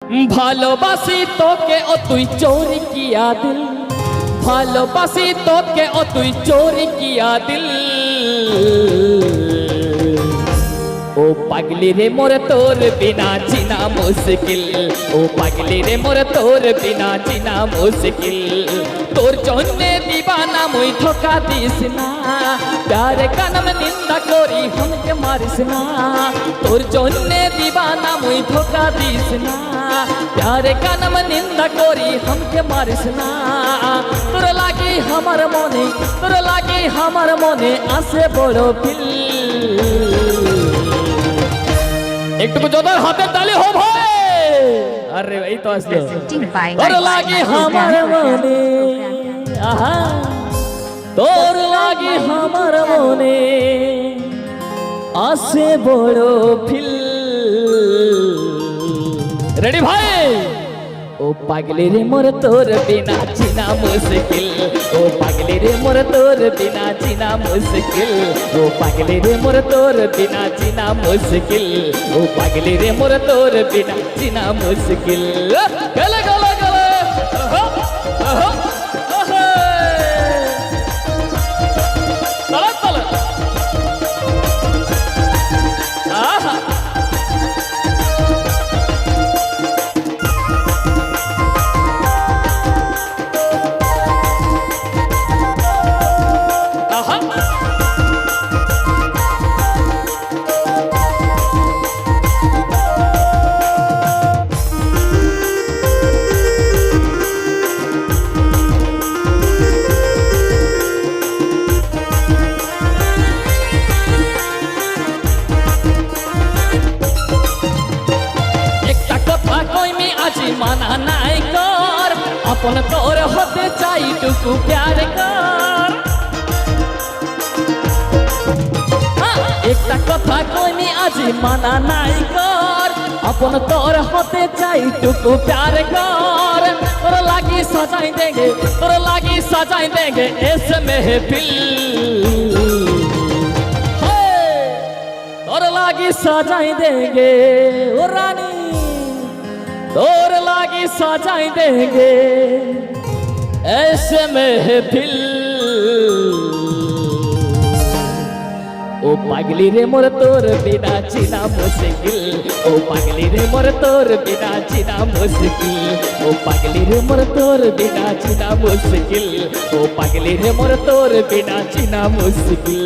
ভালোবাসি তোকে ও তুই চোরি কিয়া দিল, ভালোবাসি তোকে ও তুই চোরি কিয়া দিল। ও পাগলি রে মোর তোর বিনা চিনা মুশকিল, ও পাগলি রে মোর তোর বিনা চিনা মুশকিল। তোর জন্যে দিবানা মুই ধোকা দিস না, প্যার का नाम निंदा करी हमके मारिस ना। তোর জন্যে দিবানা মুই ধোকা দিস না, प्यार का नाम निंदा करी हमके मारिस ना। তোর লাগি আমার মনে, তোর লাগি আমার মনে আসে বড় ফিল। একটু জোদার হাতে তালি हो भाई। अरे भाई तो আসলো তোর লাগি আমার মনে, আহা তোর লাগি আমার মনে আসে বড় ফিল। রেডি ভাই। ও পাগলি রে মোর তোর বিনা চিনা মুশকিল, ও পাগলি রে মোর তোর বিনা চিনা মুশকিল, ও পাগলি রে মোর তোর বিনা চিনা মুশকিল, ও পাগলি রে মোর তোর বিনা চিনা মুশকিল। গলে গলে গলে চলো চলো আহা মানা নাই কর, আপন তোর হতে চাই টুকু প্যার কর। একটা কথা কইনি আজি মানা নাই কর, আপন তোর হতে চাই টুকু প্যার কর। তোর লাগি সাজাই দেগে, তোর লাগি সাজাই দেগে এস মেহফিল। তোর লাগি সাজাই দেগে ও রানী, তোর লাগি সাজাই देंगे ऐसे महफिल। ओ पागली रे मोर तोर बिना जीना मुश्किल, ओ पागली रे मोर तोर बिना जीना मुश्किल, ओ पागली रे मोर तोर बिना जीना मुश्किल, ओ पागली रे मोर तोर बिना जीना मुश्किल।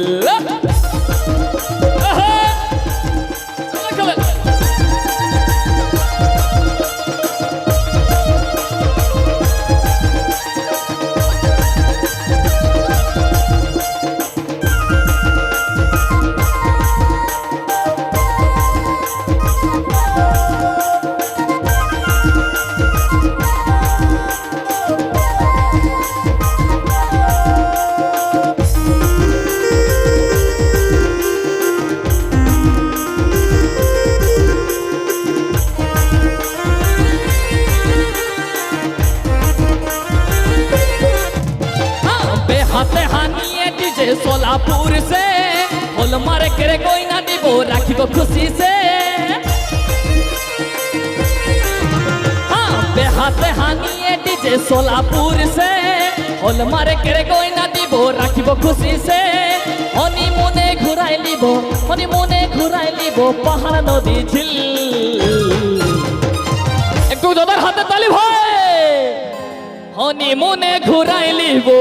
हाथे हानिए डीजे सोलापुर से होल मारे करे कोई ना दीबो राखी को खुशी से। हाँ बे हाथे हानिए डीजे सोलापुर से होल मारे करे कोई ना दीबो राखी को खुशी से। हनी मुने घुराई लिबो, हनी मुने घुराई लिबो पहाड़ नदी झील। एक तो जोदार हाथे ताली भाई। हनी मुने घुराई लिबो,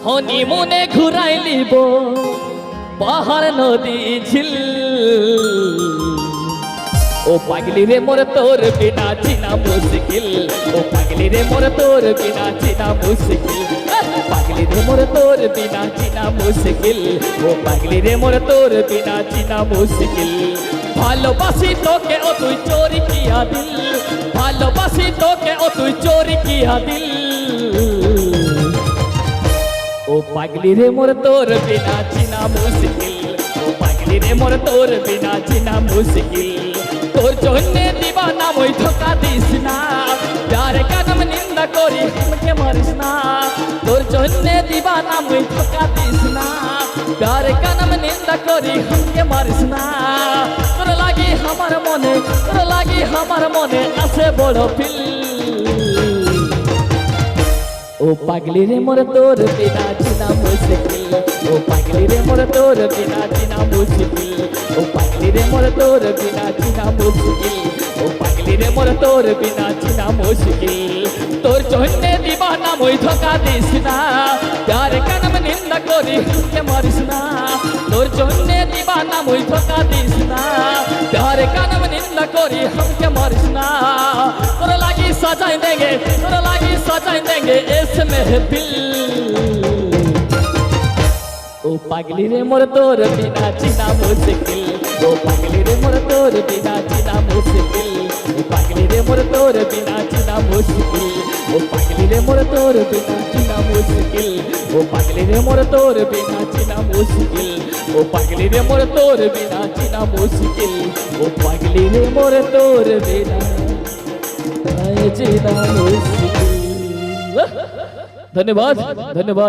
हनी मुने घुराई लिबो पहाड़ नदी झील। ओ पागली रे मोर तोर बिना जीना मुश्किल, ओ पागली रे मोर तोर बिना जीना मुश्किल, पागली रे मोर तोर बिना जीना मुश्किल, ओ पागली रे मोर तोर बिना जीना मुश्किल। ভালোবাসি তোকে ও তুই চোরি কিয়া দিল, ভালোবাসি তোকে ও তুই চোরি কিয়া দিল। ओ पागली रे मोर तोर बिना जीना मुश्किल, ओ पागली रे मोर तोर बिना जीना मुश्किल। तोर जोन्ने दीवाना मोई धोखा दिस ना, प्यार का नाम निंदा करी हमके मारिस ना। तोर जोन्ने दीवाना मोई धोखा दिस ना, प्यार का नाम निंदा करी हमके मारिस ना। तोर लागी हमार মনে তোর লাগি আমার মনে আছে বড় ফিল ও পাগলি রে মোর তোর বিনা চিনা মুশকিল ও পাগলি রে মোর তোর বিনা চিনা মুশকিল ও পাগলি রে মোর তোর বিনা চিনা মুশকিল ও পাগলি রে মোর তোর বিনা চিনা মুশকিল তোর জন্যে দিবানা মই ধোকা দিস না প্যার কানম নিন্দা করি কে মারিস না তোর জন্যে দিবানা মই ধোকা দিস না প্যার কানম নিন্দা করি हमके मारिस ना তোর লাগি सजाई देंगे তোর লাগি सजाई देंगे इस महफिल ओ पागली रे मोर तोर बिना जीना मुश्किल ओ पागली रे मोर तोर बिना जीना मुश्किल ओ पागली रे मोर तोर बिना जीना मुश्किल ओ पागली रे मोर तोर बिना जीना मुश्किल ओ पागली रे मोर तोर बिना जीना मुश्किल ओ पागली रे मोर तोर बिना जीना मुश्किल ओ पागली रे मोर तोर बिना जीना मुश्किल धन्यवाद धन्यवाद।